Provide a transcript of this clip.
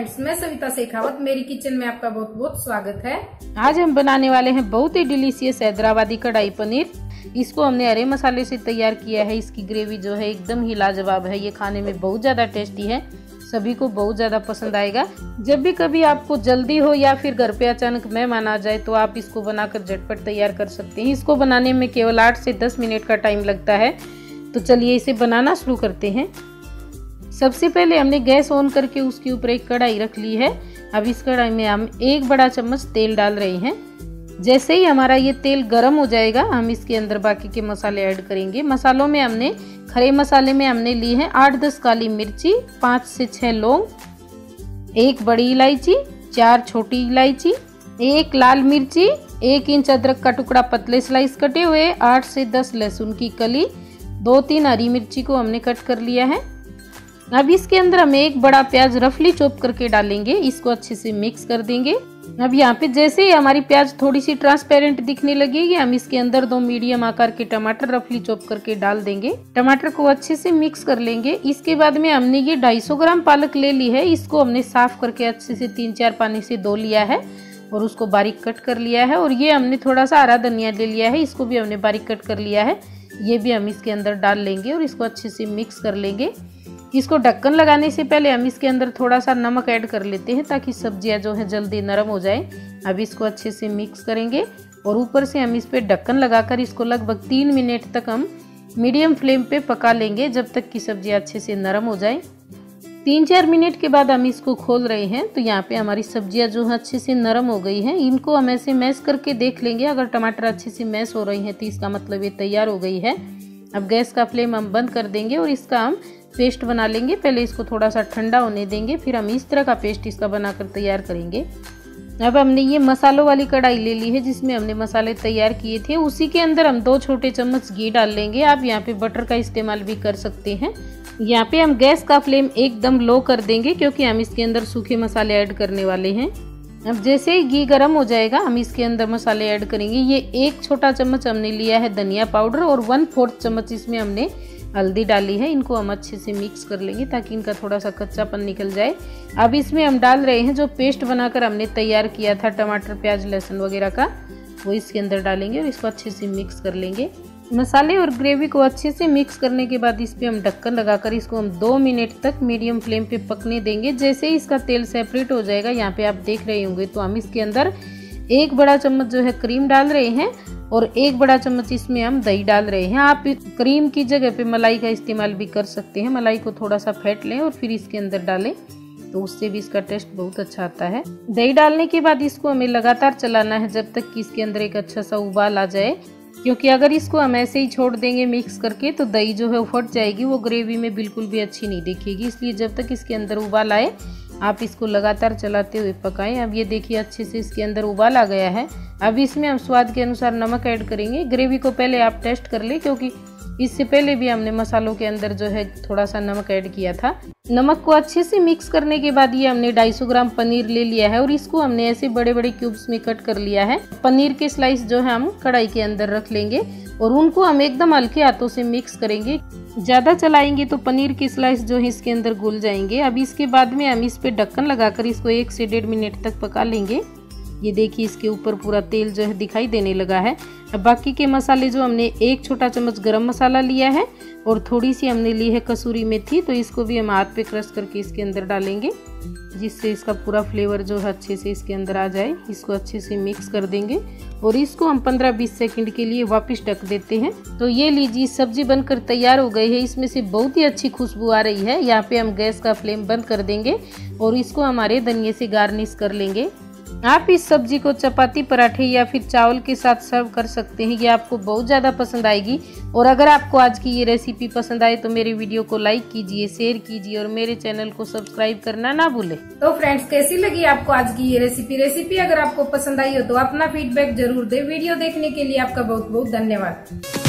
Friends, मैं सविता शेखावत, मेरी kitchen में आपका बहुत बहुत स्वागत है। आज हम बनाने वाले हैं बहुत ही डिलीशियस हैदराबादी कढ़ाई पनीर। इसको हमने हरे मसाले से तैयार किया है। इसकी ग्रेवी जो है एकदम ही लाजवाब है। ये खाने में बहुत ज्यादा टेस्टी है, सभी को बहुत ज्यादा पसंद आएगा। जब भी कभी आपको जल्दी हो या फिर घर पे अचानक मेहमान आ जाए तो आप इसको बनाकर झटपट तैयार कर सकते हैं। इसको बनाने में केवल 8 से 10 मिनट का टाइम लगता है। तो चलिए इसे बनाना शुरू करते हैं। सबसे पहले हमने गैस ऑन करके उसके ऊपर एक कढ़ाई रख ली है। अब इस कढ़ाई में हम 1 बड़ा चम्मच तेल डाल रहे हैं। जैसे ही हमारा ये तेल गर्म हो जाएगा, हम इसके अंदर बाकी के मसाले ऐड करेंगे। मसालों में हमने खड़े मसाले में हमने लिए हैं 8-10 काली मिर्ची, 5 से 6 लौंग, 1 बड़ी इलायची, 4 छोटी इलायची, 1 लाल मिर्ची, 1 इंच अदरक का टुकड़ा पतले स्लाइस कटे हुए, 8 से 10 लहसुन की कली, 2-3 हरी मिर्ची को हमने कट कर लिया है। अब इसके अंदर हम 1 बड़ा प्याज रफली चॉप करके डालेंगे। इसको अच्छे से मिक्स कर देंगे। अब यहाँ पे जैसे ही हमारी प्याज थोड़ी सी ट्रांसपेरेंट दिखने लगेगी, हम इसके अंदर 2 मीडियम आकार के टमाटर रफली चॉप करके डाल देंगे। टमाटर को अच्छे से मिक्स कर लेंगे। इसके बाद में हमने ये 250 ग्राम पालक ले ली है। इसको हमने साफ करके अच्छे से 3-4 पानी से धो लिया है और उसको बारीक कट कर लिया है। और ये हमने थोड़ा सा हरा धनिया ले लिया है, इसको भी हमने बारीक कट कर लिया है। ये भी हम इसके अंदर डाल लेंगे और इसको अच्छे से मिक्स कर लेंगे। इसको ढक्कन लगाने से पहले हम इसके अंदर थोड़ा सा नमक ऐड कर लेते हैं ताकि सब्जियां जो है जल्दी नरम हो जाए। अब इसको अच्छे से मिक्स करेंगे और ऊपर से हम इस पे ढक्कन लगाकर इसको लगभग 3 मिनट तक हम मीडियम फ्लेम पे पका लेंगे, जब तक कि सब्जियां अच्छे से नरम हो जाए। 3-4 मिनट के बाद हम इसको खोल रहे हैं तो यहाँ पे हमारी सब्जियां जो है अच्छे से नरम हो गई हैं। इनको हम ऐसे मैश करके देख लेंगे। अगर टमाटर अच्छे से मैश हो रही हैं तो इसका मतलब ये तैयार हो गई है। अब गैस का फ्लेम हम बंद कर देंगे और इसका हम पेस्ट बना लेंगे। पहले इसको थोड़ा सा ठंडा होने देंगे, फिर हम इस तरह का पेस्ट इसका बनाकर तैयार करेंगे। अब हमने ये मसालों वाली कढ़ाई ले ली है जिसमें हमने मसाले तैयार किए थे। उसी के अंदर हम 2 छोटे चम्मच घी डाल लेंगे। आप यहाँ पे बटर का इस्तेमाल भी कर सकते हैं। यहाँ पे हम गैस का फ्लेम एकदम लो कर देंगे क्योंकि हम इसके अंदर सूखे मसाले ऐड करने वाले हैं। अब जैसे ही घी गर्म हो जाएगा, हम इसके अंदर मसाले ऐड करेंगे। ये 1 छोटा चम्मच हमने लिया है धनिया पाउडर और 1/4 चम्मच इसमें हमने हल्दी डाली है। इनको हम अच्छे से मिक्स कर लेंगे ताकि इनका थोड़ा सा कच्चापन निकल जाए। अब इसमें हम डाल रहे हैं जो पेस्ट बनाकर हमने तैयार किया था टमाटर, प्याज, लहसुन वगैरह का, वो इसके अंदर डालेंगे और इसको अच्छे से मिक्स कर लेंगे। मसाले और ग्रेवी को अच्छे से मिक्स करने के बाद इस पे हम ढक्कन लगाकर इसको हम 2 मिनट तक मीडियम फ्लेम पे पकने देंगे। जैसे ही इसका तेल सेपरेट हो जाएगा, यहाँ पे आप देख रहे होंगे, तो हम इसके अंदर 1 बड़ा चम्मच जो है क्रीम डाल रहे हैं और 1 बड़ा चम्मच इसमें हम दही डाल रहे हैं। आप क्रीम की जगह पे मलाई का इस्तेमाल भी कर सकते हैं। मलाई को थोड़ा सा फेंट लें और फिर इसके अंदर डालें, तो उससे भी इसका टेस्ट बहुत अच्छा आता है। दही डालने के बाद इसको हमें लगातार चलाना है जब तक कि इसके अंदर एक अच्छा सा उबाल आ जाए, क्योंकि अगर इसको हम ऐसे ही छोड़ देंगे मिक्स करके तो दही जो है फट जाएगी, वो ग्रेवी में बिल्कुल भी अच्छी नहीं दिखेगी। इसलिए जब तक इसके अंदर उबाल आए आप इसको लगातार चलाते हुए पकाएं। अब ये देखिए अच्छे से इसके अंदर उबाल आ गया है। अब इसमें हम स्वाद के अनुसार नमक ऐड करेंगे। ग्रेवी को पहले आप टेस्ट कर ले, क्योंकि इससे पहले भी हमने मसालों के अंदर जो है थोड़ा सा नमक ऐड किया था। नमक को अच्छे से मिक्स करने के बाद ये हमने 250 ग्राम पनीर ले लिया है और इसको हमने ऐसे बड़े बड़े क्यूब्स में कट कर लिया है। पनीर के स्लाइस जो है हम कढ़ाई के अंदर रख लेंगे और उनको हम एकदम हल्के हाथों से मिक्स करेंगे। ज्यादा चलाएंगे तो पनीर के स्लाइस जो है इसके अंदर घुल जाएंगे। अब इसके बाद में हम इस पे ढक्कन लगाकर इसको 1 से 1.5 मिनट तक पका लेंगे। ये देखिए इसके ऊपर पूरा तेल जो है दिखाई देने लगा है। अब बाकी के मसाले जो हमने 1 छोटा चम्मच गरम मसाला लिया है और थोड़ी सी हमने ली है कसूरी मेथी, तो इसको भी हम हाथ पे क्रश करके इसके अंदर डालेंगे, जिससे इसका पूरा फ्लेवर जो है अच्छे से इसके अंदर आ जाए। इसको अच्छे से मिक्स कर देंगे और इसको हम 15-20 सेकंड के लिए वापस ढक देते हैं। तो ये लीजिए सब्जी बनकर तैयार हो गई है। इसमें से बहुत ही अच्छी खुशबू आ रही है। यहाँ पे हम गैस का फ्लेम बंद कर देंगे और इसको हमारे धनिये से गार्निश कर लेंगे। आप इस सब्जी को चपाती, पराठे या फिर चावल के साथ सर्व कर सकते हैं। ये आपको बहुत ज़्यादा पसंद आएगी। और अगर आपको आज की ये रेसिपी पसंद आए तो मेरे वीडियो को लाइक कीजिए, शेयर कीजिए और मेरे चैनल को सब्सक्राइब करना ना भूलें। तो फ्रेंड्स, कैसी लगी आपको आज की ये रेसिपी अगर आपको पसंद आई हो तो अपना फीडबैक जरूर दे। वीडियो देखने के लिए आपका बहुत बहुत धन्यवाद।